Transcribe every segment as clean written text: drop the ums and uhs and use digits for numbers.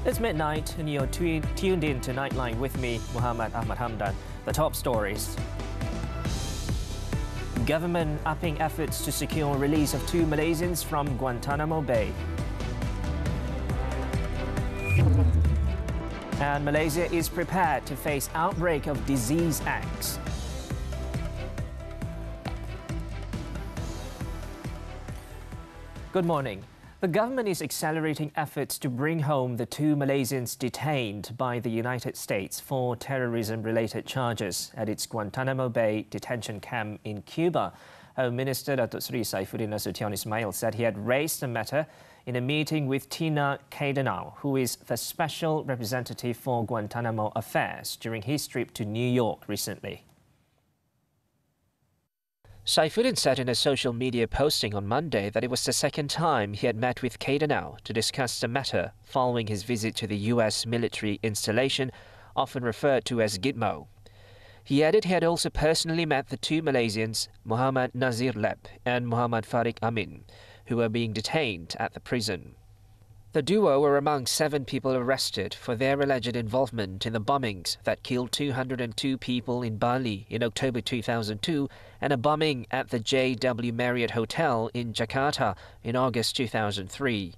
It's midnight and you're tuned in to Nightline with me, Muhammed, Ahmad, Hamdan. The top stories. Government upping efforts to secure release of 2 Malaysians from Guantanamo Bay. And Malaysia is prepared to face outbreak of disease X. Good morning. The government is accelerating efforts to bring home the 2 Malaysians detained by the United States for terrorism-related charges at its Guantanamo Bay detention camp in Cuba. Home Minister Datuk Seri Saifuddin Nasution Ismail said he had raised the matter in a meeting with Tina Kaidenau, who is the Special Representative for Guantanamo Affairs, during his trip to New York recently. Saifuddin said in a social media posting on Monday that it was the second time he had met with Kaidenau to discuss the matter following his visit to the US military installation, often referred to as Gitmo. He added he had also personally met the 2 Malaysians, Muhammad Nazir Lep and Muhammad Farid Amin, who were being detained at the prison. The duo were among 7 people arrested for their alleged involvement in the bombings that killed 202 people in Bali in October 2002 and a bombing at the JW Marriott Hotel in Jakarta in August 2003.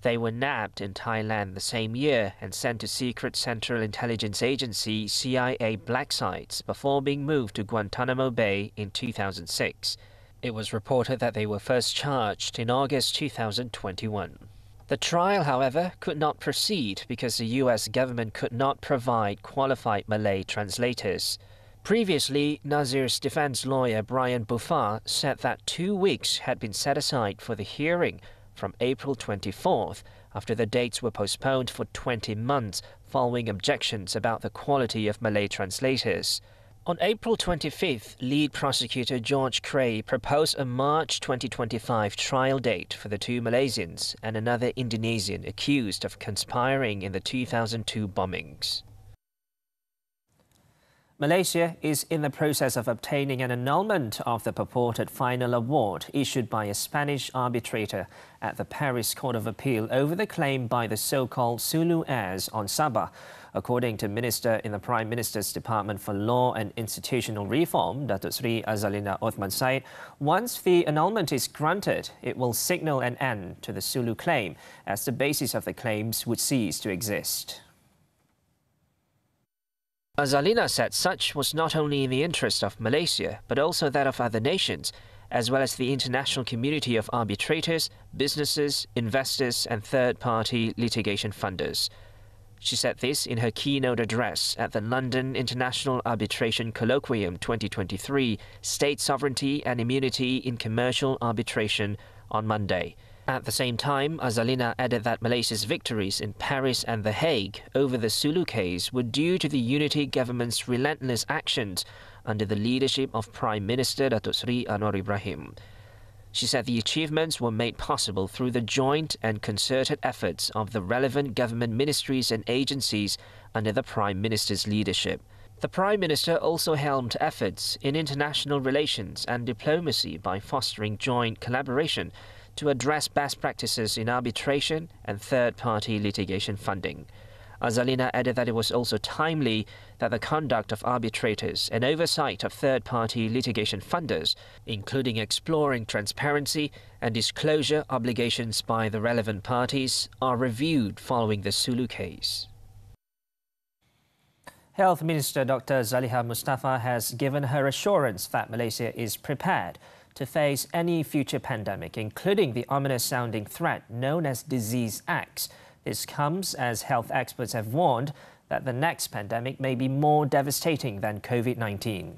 They were nabbed in Thailand the same year and sent to Secret Central Intelligence Agency CIA black sites before being moved to Guantanamo Bay in 2006. It was reported that they were first charged in August 2021. The trial, however, could not proceed because the US government could not provide qualified Malay translators. Previously, Nazir's defense lawyer Brian Buffar said that 2 weeks had been set aside for the hearing from April 24th after the dates were postponed for 20 months following objections about the quality of Malay translators. On April 25th, lead prosecutor George Cray proposed a March 2025 trial date for the 2 Malaysians and another Indonesian accused of conspiring in the 2002 bombings. Malaysia is in the process of obtaining an annulment of the purported final award issued by a Spanish arbitrator at the Paris Court of Appeal over the claim by the so-called Sulu heirs on Sabah. According to Minister in the Prime Minister's Department for Law and Institutional Reform, Datuk Seri Azalina Othman Said, once the annulment is granted, it will signal an end to the Sulu claim, as the basis of the claims would cease to exist. Azalina said such was not only in the interest of Malaysia, but also that of other nations, as well as the international community of arbitrators, businesses, investors and third-party litigation funders. She said this in her keynote address at the London International Arbitration Colloquium 2023, State Sovereignty and Immunity in Commercial Arbitration, on Monday. At the same time, Azalina added that Malaysia's victories in Paris and The Hague over the Sulu case were due to the unity government's relentless actions under the leadership of Prime Minister Datuk Seri Anwar Ibrahim. She said the achievements were made possible through the joint and concerted efforts of the relevant government ministries and agencies under the Prime Minister's leadership. The Prime Minister also helmed efforts in international relations and diplomacy by fostering joint collaboration to address best practices in arbitration and third-party litigation funding. Azalina added that it was also timely that the conduct of arbitrators and oversight of third-party litigation funders, including exploring transparency and disclosure obligations by the relevant parties, are reviewed following the Sulu case. Health Minister Dr. Zaliha Mustafa has given her assurance that Malaysia is prepared to face any future pandemic, including the ominous-sounding threat known as Disease X. This comes as health experts have warned that the next pandemic may be more devastating than COVID-19.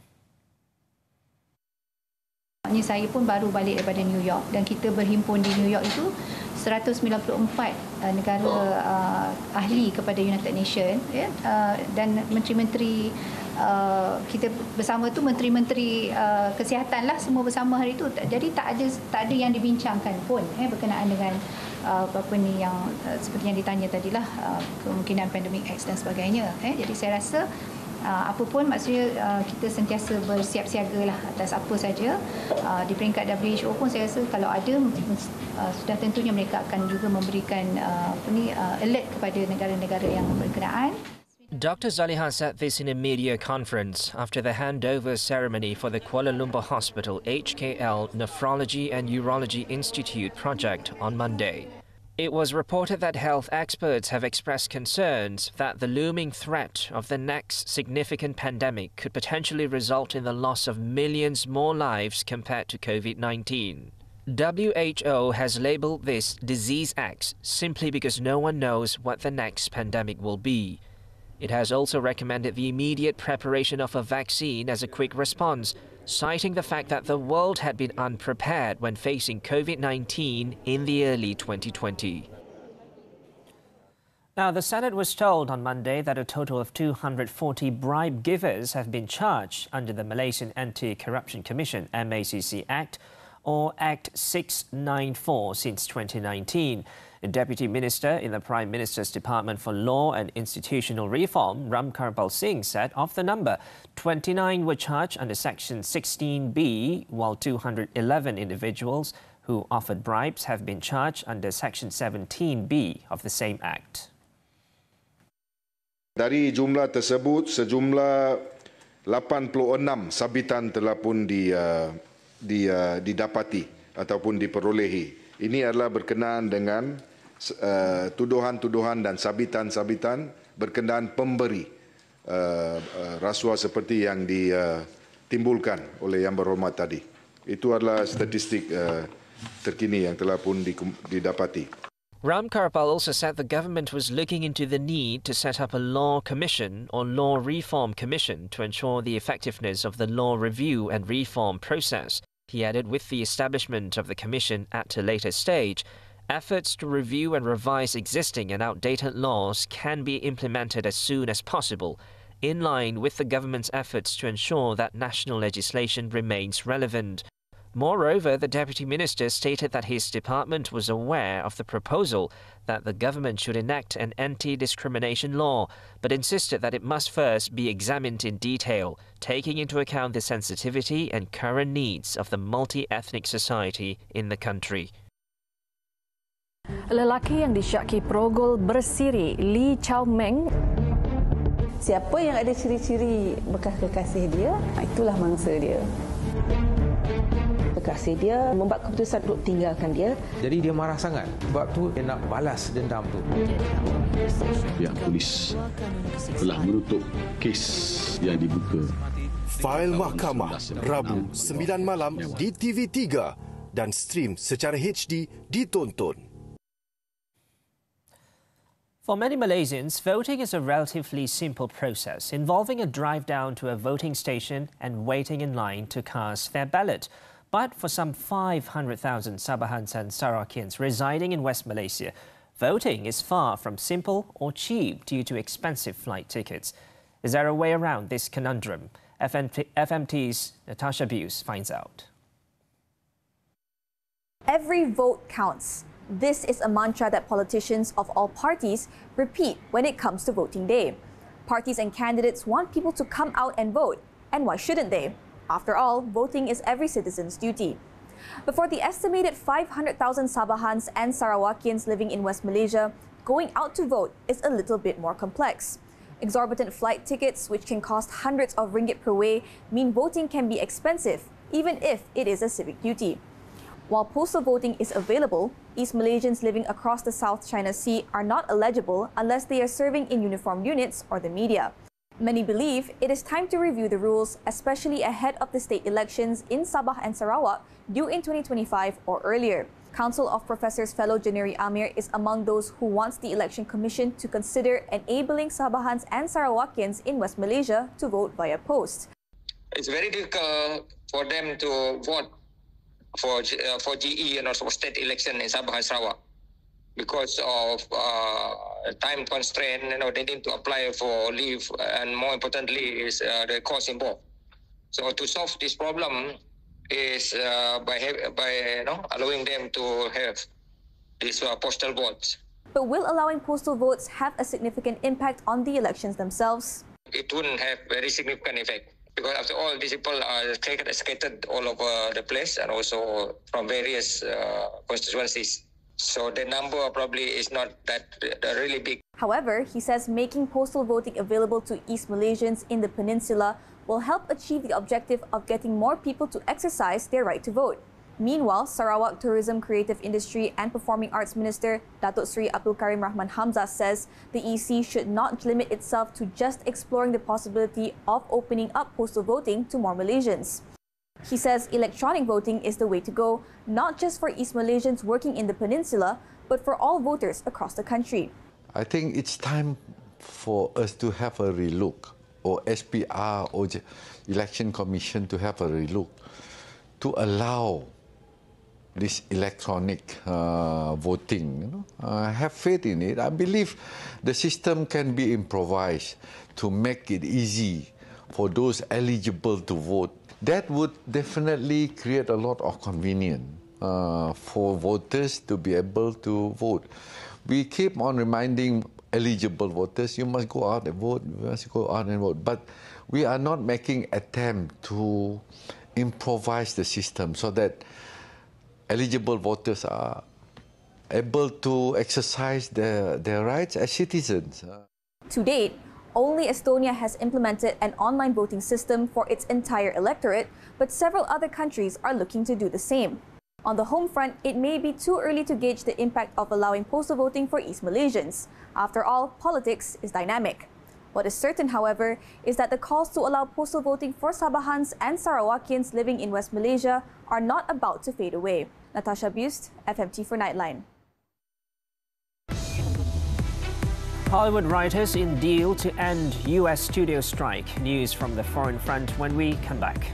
Saya pun baru balik daripada New York dan kita berhimpun di New York itu 194 negara ahli kepada United Nations, ya, dan menteri-menteri kita bersama tu, menteri-menteri kesihatan lah, semua bersama hari itu. Jadi tak ada yang dibincangkan pun berkenaan dengan apa ni yang seperti yang ditanya tadilah, kemungkinan pandemik X dan sebagainya. Jadi saya rasa Apapun maksudnya kita sentiasa bersiap-siaga lah atas apa saja. Di peringkat WHO pun saya rasa kalau ada sudah tentunya mereka akan juga memberikan alert kepada negara-negara yang berkenaan. Dr. Zaliha said this in a media conference after the handover ceremony for the Kuala Lumpur Hospital HKL Nephrology and Urology Institute project on Monday. It was reported that health experts have expressed concerns that the looming threat of the next significant pandemic could potentially result in the loss of millions more lives compared to COVID-19. WHO has labelled this Disease X simply because no one knows what the next pandemic will be. It has also recommended the immediate preparation of a vaccine as a quick response, citing the fact that the world had been unprepared when facing COVID-19 in the early 2020. Now, the Senate was told on Monday that a total of 240 bribe givers have been charged under the Malaysian Anti-Corruption Commission MACC Act, or Act 694, since 2019. The Deputy Minister in the Prime Minister's Department for Law and Institutional Reform, Ramkarpal Singh, said of the number, 29 were charged under Section 16B, while 211 individuals who offered bribes have been charged under Section 17B of the same Act. Dari jumlah tersebut, sejumlah 86 sabitan telah pun didapati ataupun diperolehi. Ini adalah berkenaan dengan tuduhan-tuduhan dan sabitan-sabitan berkenaan pemberi rasuah seperti yang ditimbulkan oleh Yang Berhormat tadi. Itu adalah statistik terkini yang telah pun didapati. Ramkarpal also said the government was looking into the need to set up a law commission or law reform commission to ensure the effectiveness of the law review and reform process. He added with the establishment of the commission at a later stage, efforts to review and revise existing and outdated laws can be implemented as soon as possible, in line with the government's efforts to ensure that national legislation remains relevant. Moreover, the Deputy Minister stated that his department was aware of the proposal that the government should enact an anti-discrimination law, but insisted that it must first be examined in detail, taking into account the sensitivity and current needs of the multi-ethnic society in the country. Lelaki yang disyaki perogol bersiri, Lee Chow Meng. Siapa yang ada ciri-ciri bekas kekasih dia, itulah mangsa dia. Kekasih dia membuat keputusan untuk tinggalkan dia. Jadi dia marah sangat. Sebab tu dia nak balas dendam tu. Pihak polis telah menutup kes yang dibuka. Fail Mahkamah, Rabu 9 malam di TV3 dan stream secara HD di Tonton. For many Malaysians, voting is a relatively simple process involving a drive down to a voting station and waiting in line to cast their ballot. But for some 500,000 Sabahans and Sarawakians residing in West Malaysia, voting is far from simple or cheap due to expensive flight tickets. Is there a way around this conundrum? FMT's Natasha Buse finds out. Every vote counts. This is a mantra that politicians of all parties repeat when it comes to voting day. Parties and candidates want people to come out and vote. And why shouldn't they? After all, voting is every citizen's duty. But for the estimated 500,000 Sabahans and Sarawakians living in West Malaysia, going out to vote is a little bit more complex. Exorbitant flight tickets, which can cost hundreds of ringgit per way, mean voting can be expensive, even if it is a civic duty. While postal voting is available, East Malaysians living across the South China Sea are not eligible unless they are serving in uniformed units or the media. Many believe it is time to review the rules, especially ahead of the state elections in Sabah and Sarawak due in 2025 or earlier. Council of Professors fellow Janeri Amir is among those who wants the Election Commission to consider enabling Sabahans and Sarawakians in West Malaysia to vote via post. It's very difficult for them to vote for GE and also state election in Sabah and Sarawak because of time constraint. They need to apply for leave, and more importantly is the cost involved. So to solve this problem is by allowing them to have these postal votes. But will allowing postal votes have a significant impact on the elections themselves? it wouldn't have very significant effect. Because after all, these people are scattered all over the place and also from various constituencies. So the number probably is not that really big. However, he says making postal voting available to East Malaysians in the peninsula will help achieve the objective of getting more people to exercise their right to vote. Meanwhile, Sarawak Tourism, Creative Industry and Performing Arts Minister Datuk Seri Abdul Karim Rahman Hamzah says the EC should not limit itself to just exploring the possibility of opening up postal voting to more Malaysians. He says electronic voting is the way to go, not just for East Malaysians working in the peninsula, but for all voters across the country. I think it's time for us to have a relook, or SPR or Election Commission to have a relook, to allow this electronic voting. I have faith in it. I believe the system can be improvised to make it easy for those eligible to vote. That would definitely create a lot of convenience for voters to be able to vote. We keep on reminding eligible voters, you must go out and vote, you must go out and vote. But we are not making attempt to improvise the system so that eligible voters are able to exercise their rights as citizens. To date, only Estonia has implemented an online voting system for its entire electorate, but several other countries are looking to do the same. On the home front, it may be too early to gauge the impact of allowing postal voting for East Malaysians. After all, politics is dynamic. What is certain, however, is that the calls to allow postal voting for Sabahans and Sarawakians living in West Malaysia are not about to fade away. Natasha Bust, FMT for Nightline. Hollywood writers in deal to end US studio strike. News from the foreign front when we come back.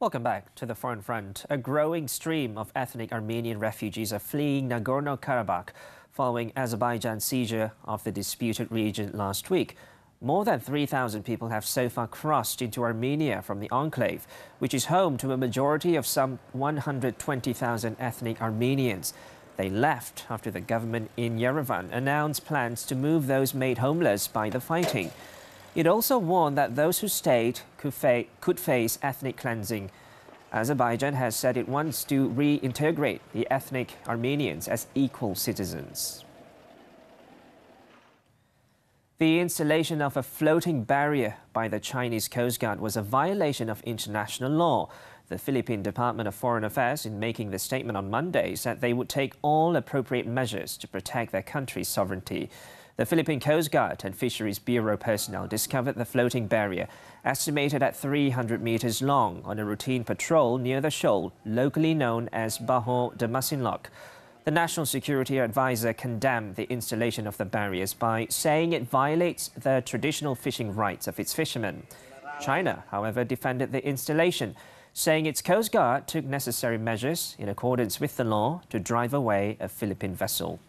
Welcome back to the foreign front. A growing stream of ethnic Armenian refugees are fleeing Nagorno-Karabakh following Azerbaijan's seizure of the disputed region last week. More than 3,000 people have so far crossed into Armenia from the enclave, which is home to a majority of some 120,000 ethnic Armenians. They left after the government in Yerevan announced plans to move those made homeless by the fighting. It also warned that those who stayed could face ethnic cleansing. Azerbaijan has said it wants to reintegrate the ethnic Armenians as equal citizens. The installation of a floating barrier by the Chinese Coast Guard was a violation of international law. The Philippine Department of Foreign Affairs, in making the statement on Monday, said they would take all appropriate measures to protect their country's sovereignty. The Philippine Coast Guard and Fisheries Bureau personnel discovered the floating barrier, estimated at 300 meters long, on a routine patrol near the shoal, locally known as Baho de Masinloc. The National Security Advisor condemned the installation of the barriers by saying it violates the traditional fishing rights of its fishermen. China, however, defended the installation, saying its Coast Guard took necessary measures in accordance with the law to drive away a Philippine vessel.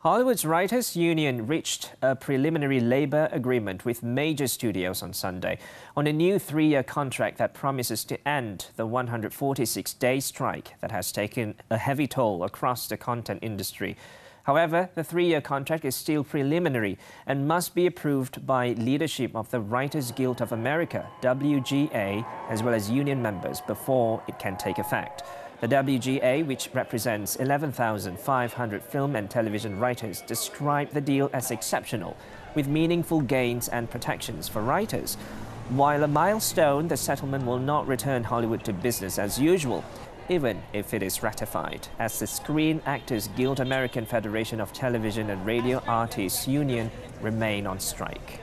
Hollywood's Writers' Union reached a preliminary labour agreement with major studios on Sunday on a new 3-year contract that promises to end the 146-day strike that has taken a heavy toll across the content industry. However, the 3-year contract is still preliminary and must be approved by leadership of the Writers Guild of America, WGA, as well as union members before it can take effect. The WGA, which represents 11,500 film and television writers, described the deal as exceptional, with meaningful gains and protections for writers. While a milestone, the settlement will not return Hollywood to business as usual, even if it is ratified, as the Screen Actors Guild American Federation of Television and Radio Artists Union remain on strike.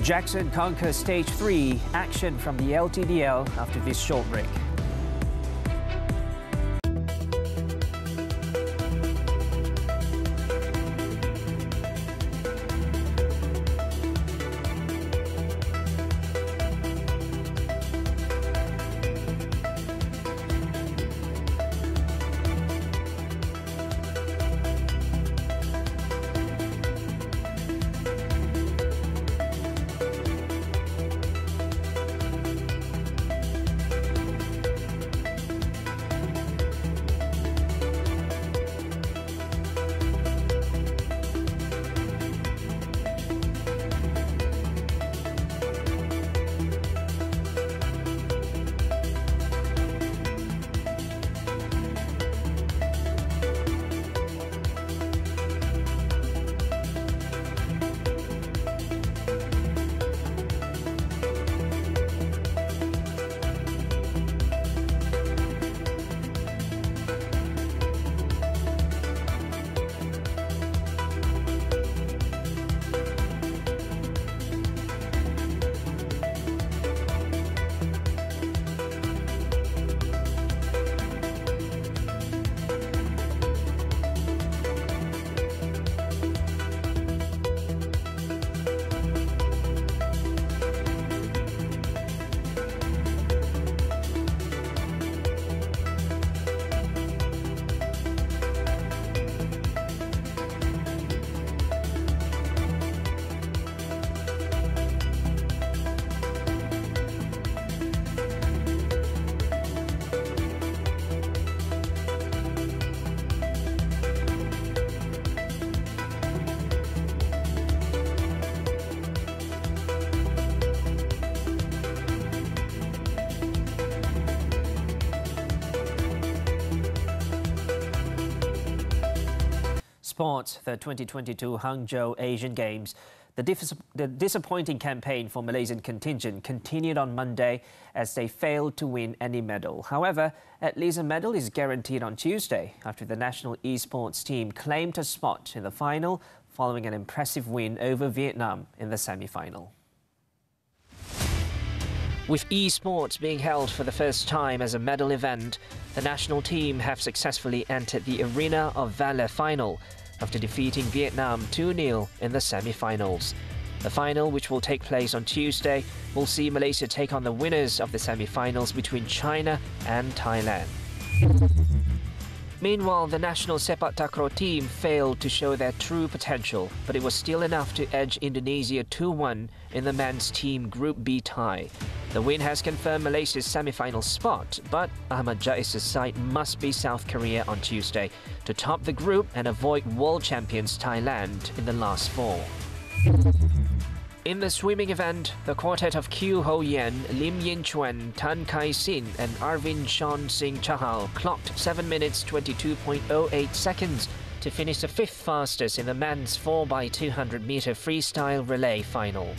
Jackson conquers Stage 3, action from the LTDL after this short break. Sports, the 2022 Hangzhou Asian Games. The disappointing campaign for Malaysian contingent continued on Monday as they failed to win any medal. However, at least a medal is guaranteed on Tuesday after the national esports team claimed a spot in the final following an impressive win over Vietnam in the semi-final. With esports being held for the first time as a medal event, the national team have successfully entered the Arena of Valor final after defeating Vietnam 2-0 in the semi-finals. The final, which will take place on Tuesday, will see Malaysia take on the winners of the semi-finals between China and Thailand. Meanwhile, the national sepak takraw team failed to show their true potential, but it was still enough to edge Indonesia 2-1 in the men's team Group B tie. The win has confirmed Malaysia's semi-final spot, but Ahmad side must beat South Korea on Tuesday to top the group and avoid world champions Thailand in the last four. In the swimming event, the quartet of Q Ho Yen, Lim Yin Chuan, Tan Kai Sin and Arvind Sean Singh Chahal clocked 7 minutes 22.08 seconds to finish the fifth fastest in the men's 4x200 meter freestyle relay final.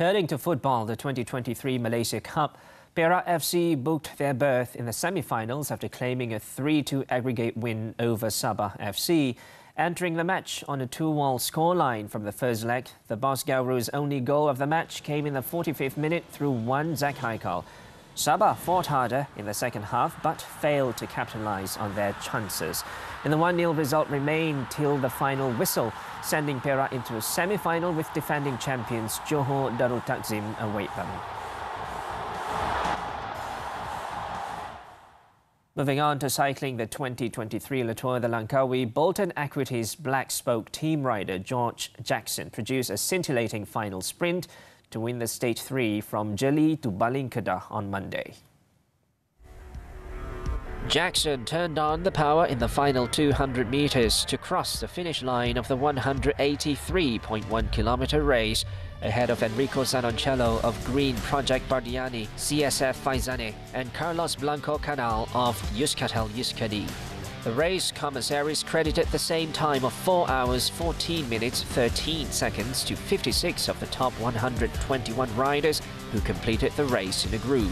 Turning to football, the 2023 Malaysia Cup, Perak FC booked their berth in the semi-finals after claiming a 3-2 aggregate win over Sabah FC. Entering the match on a 2-2 scoreline from the first leg, the Boss Gauru's only goal of the match came in the 45th minute through one Zak Haikal. Sabah fought harder in the second half but failed to capitalise on their chances. And the 1-0 result remained till the final whistle, sending Perak into a semi-final with defending champions Johor Darul Takzim await them. Moving on to cycling, the 2023 Le Tour de Langkawi, Bolton Equities Black Spoke team rider George Jackson produced a scintillating final sprint to win the Stage 3 from Jeli to Baling Kedah on Monday. Jackson turned on the power in the final 200 metres to cross the finish line of the 183.1-kilometre race ahead of Enrico Zanoncello of Green Project Bardiani, CSF Faizane and Carlos Blanco Canal of Euskaltel Euskadi. The race commissaries credited the same time of 4 hours, 14 minutes, 13 seconds to 56 of the top 121 riders who completed the race in a group.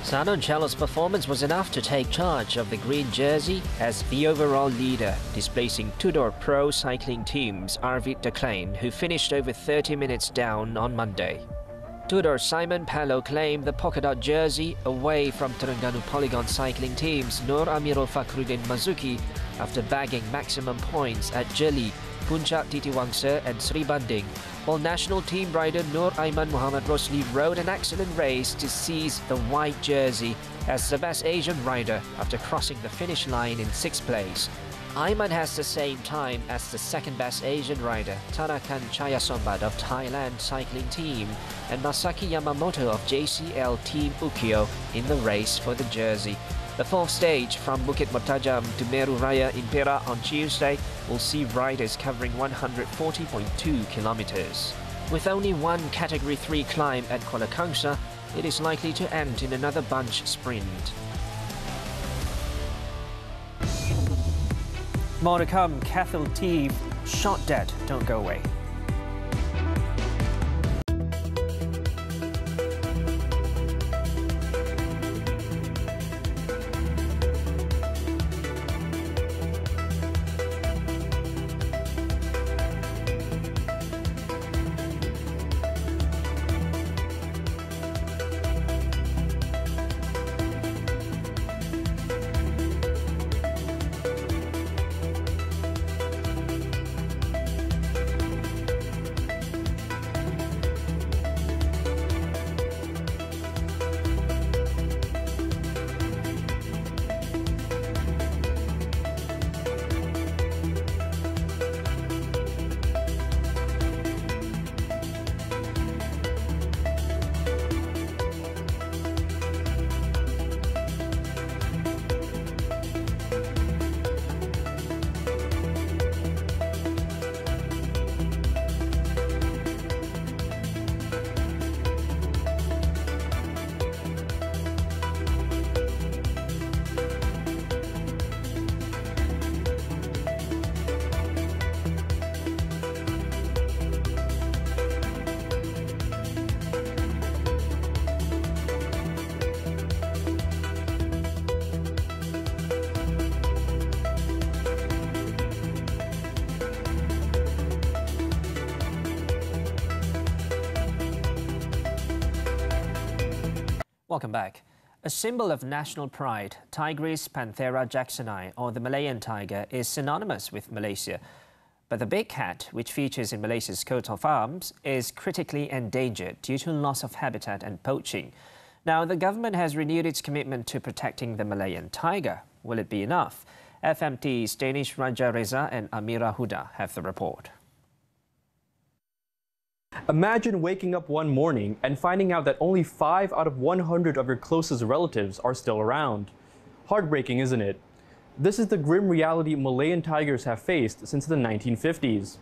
Zanoncello's performance was enough to take charge of the green jersey as the overall leader, displacing Tudor Pro Cycling Team's Arvid de Klein, who finished over 30 minutes down on Monday. Tudor Simon Palo claimed the polka dot jersey away from Terengganu Polygon Cycling Team's Nur Amirul Fakhruddin Mazuki after bagging maximum points at Jeli, Puncak Titiwangsa and Sri Banding, while national team rider Nur Aiman Muhammad Rosli rode an excellent race to seize the white jersey as the best Asian rider after crossing the finish line in 6th place. Aiman has the same time as the second-best Asian rider, Tarakan Chayasombat of Thailand Cycling Team and Masaki Yamamoto of JCL Team Ukyo in the race for the jersey. The fourth stage from Bukit Mertajam to Meru Raya in Perak on Tuesday will see riders covering 140.2 kilometres. With only one Category 3 climb at Kuala Kangsar, it is likely to end in another bunch sprint. More to come, Cathal T shot dead. Don't go away. Welcome back. A symbol of national pride, Tigris panthera jacksoni, or the Malayan tiger, is synonymous with Malaysia. But the big cat, which features in Malaysia's coat of arms, is critically endangered due to loss of habitat and poaching. Now, the government has renewed its commitment to protecting the Malayan tiger. Will it be enough? FMT's Danish Raja Reza and Amira Huda have the report. Imagine waking up one morning and finding out that only 5 out of 100 of your closest relatives are still around. Heartbreaking, isn't it? This is the grim reality Malayan tigers have faced since the 1950s.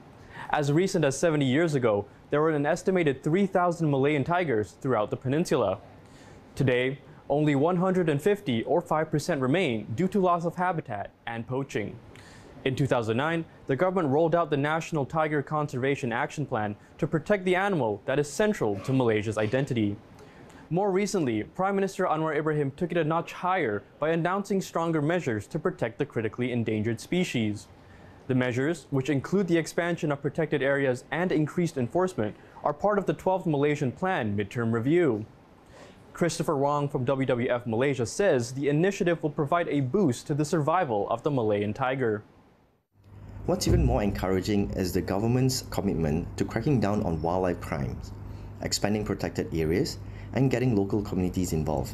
As recent as 70 years ago, there were an estimated 3,000 Malayan tigers throughout the peninsula. Today, only 150 or 5% remain due to loss of habitat and poaching. In 2009, the government rolled out the National Tiger Conservation Action Plan to protect the animal that is central to Malaysia's identity. More recently, Prime Minister Anwar Ibrahim took it a notch higher by announcing stronger measures to protect the critically endangered species. The measures, which include the expansion of protected areas and increased enforcement, are part of the 12th Malaysian Plan midterm review. Christopher Wong from WWF Malaysia says the initiative will provide a boost to the survival of the Malayan tiger. What's even more encouraging is the government's commitment to cracking down on wildlife crimes, expanding protected areas, and getting local communities involved.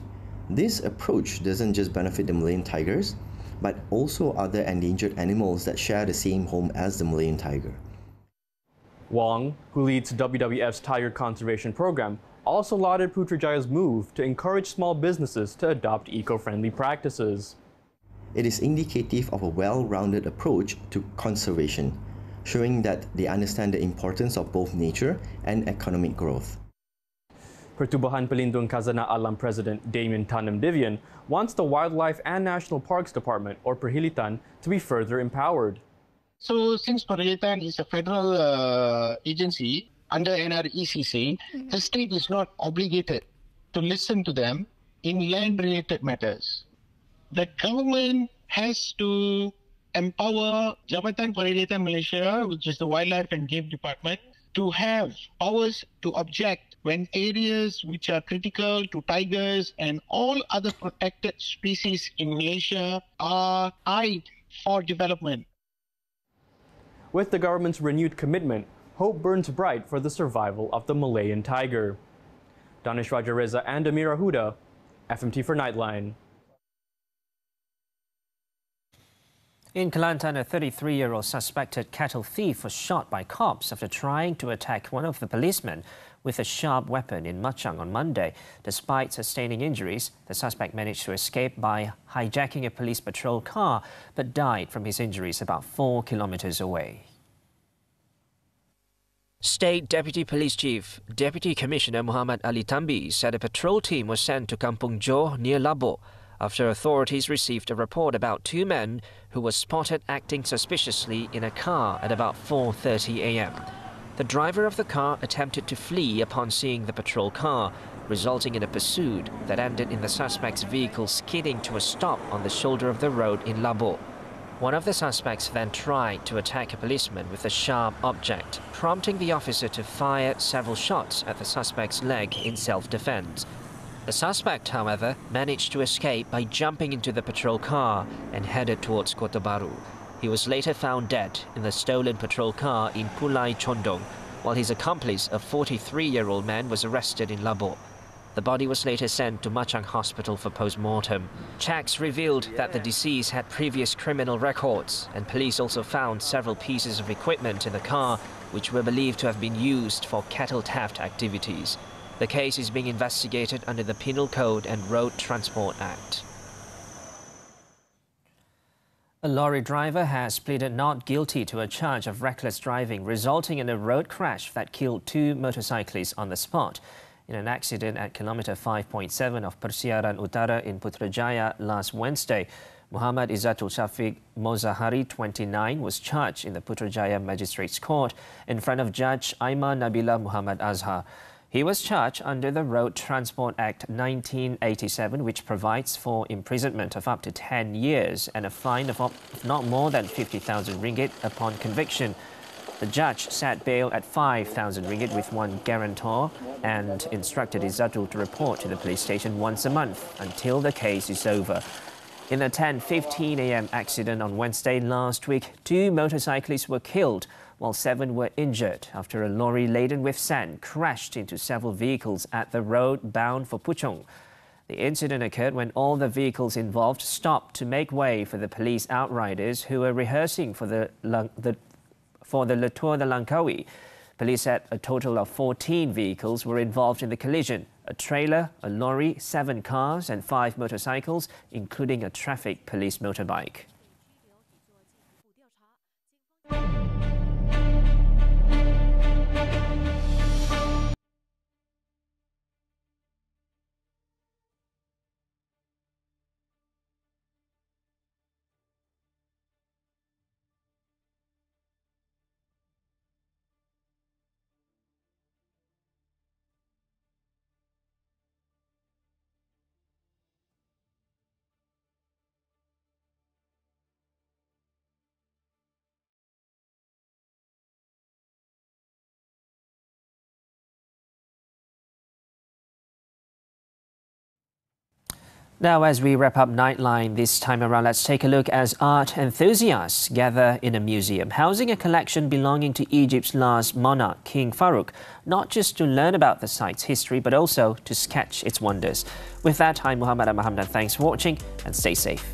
This approach doesn't just benefit the Malayan tigers, but also other endangered animals that share the same home as the Malayan tiger. Wong, who leads WWF's Tiger Conservation Program, also lauded Putrajaya's move to encourage small businesses to adopt eco-friendly practices. It is indicative of a well-rounded approach to conservation, showing that they understand the importance of both nature and economic growth. Pertubuhan Pelindung Khazanah Alam President Damien Tanem Divian wants the Wildlife and National Parks Department, or Perhilitan, to be further empowered. So, since Perhilitan is a federal agency under NRECC, the state is not obligated to listen to them in land-related matters. The government has to empower Jabatan Perhilitan Malaysia, which is the Wildlife and Game Department, to have powers to object when areas which are critical to tigers and all other protected species in Malaysia are eyed for development. With the government's renewed commitment, hope burns bright for the survival of the Malayan tiger. Danish Rajareza and Amira Huda, FMT for Nightline. In Kelantan, a 33-year-old suspected cattle thief was shot by cops after trying to attack one of the policemen with a sharp weapon in Machang on Monday. Despite sustaining injuries, the suspect managed to escape by hijacking a police patrol car but died from his injuries about 4 kilometers away. State Deputy Police Chief Deputy Commissioner Muhammad Ali Tambi said a patrol team was sent to Kampung Jo near Labo after authorities received a report about 2 men who were spotted acting suspiciously in a car at about 4:30 a.m. The driver of the car attempted to flee upon seeing the patrol car, resulting in a pursuit that ended in the suspect's vehicle skidding to a stop on the shoulder of the road in Labo. One of the suspects then tried to attack a policeman with a sharp object, prompting the officer to fire several shots at the suspect's leg in self-defense. The suspect, however, managed to escape by jumping into the patrol car and headed towards Kota Baru. He was later found dead in the stolen patrol car in Pulai Condong, while his accomplice, a 43-year-old man, was arrested in Labo. The body was later sent to Machang Hospital for post-mortem. Checks revealed that the deceased had previous criminal records, and police also found several pieces of equipment in the car which were believed to have been used for cattle theft activities. The case is being investigated under the Penal Code and Road Transport Act. A lorry driver has pleaded not guilty to a charge of reckless driving, resulting in a road crash that killed 2 motorcyclists on the spot in an accident at kilometre 5.7 of Persiaran Utara in Putrajaya last Wednesday. Muhammad Izzatul Shafiq Mozahari, 29, was charged in the Putrajaya Magistrates Court in front of Judge Aima Nabila Muhammad Azhar. He was charged under the Road Transport Act 1987, which provides for imprisonment of up to 10 years and a fine of not more than 50,000 ringgit upon conviction. The judge set bail at 5,000 ringgit with 1 guarantor and instructed Izzatul to report to the police station once a month until the case is over. In a 10:15 a.m. accident on Wednesday last week, 2 motorcyclists were killed while 7 were injured after a lorry laden with sand crashed into several vehicles at the road bound for Puchong. The incident occurred when all the vehicles involved stopped to make way for the police outriders who were rehearsing for the Tour de Langkawi. Police said a total of 14 vehicles were involved in the collision: a trailer, a lorry, 7 cars and 5 motorcycles, including a traffic police motorbike. Now, as we wrap up Nightline this time around, let's take a look as art enthusiasts gather in a museum, housing a collection belonging to Egypt's last monarch, King Farouk, not just to learn about the site's history, but also to sketch its wonders. With that, I'm Muhammed and Hamdan. Thanks for watching and stay safe.